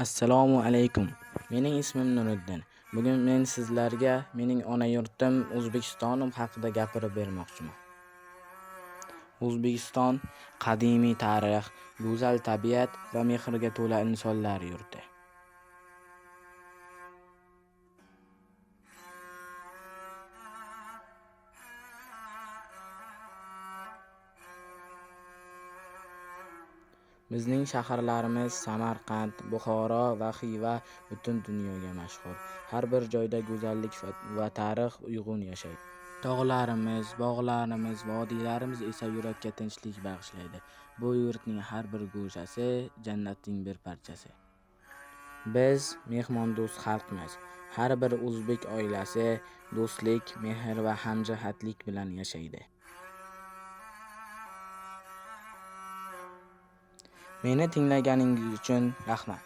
Assalomu alaykum. Mening ismim Nuriddin. Bugun men sizlarga mening ona yurtim O'zbekistonim haqida gapirib bermoqchiman. O'zbekiston qadimiy tarix, go'zal tabiat va mehrga to'la insonlar yurti. Bizning shaharlarimiz Samarqand, Buxoro va Xiva butun dunyoga mashhur. Har bir joyda go'zallik va tarix uyg'un yashaydi. Tog'larimiz, bog'larimiz, vodiylarimiz esa yurakka tinchlik bag'ishlaydi. Bu yurtning har bir go'shasi jannatning bir parchasi. Biz mehmondo'st xalqmiz. Har bir o'zbek oilasi do'stlik, mehr va hamjihatlik bilan yashaydi. Meni tinglaganingiz uchun rahmat.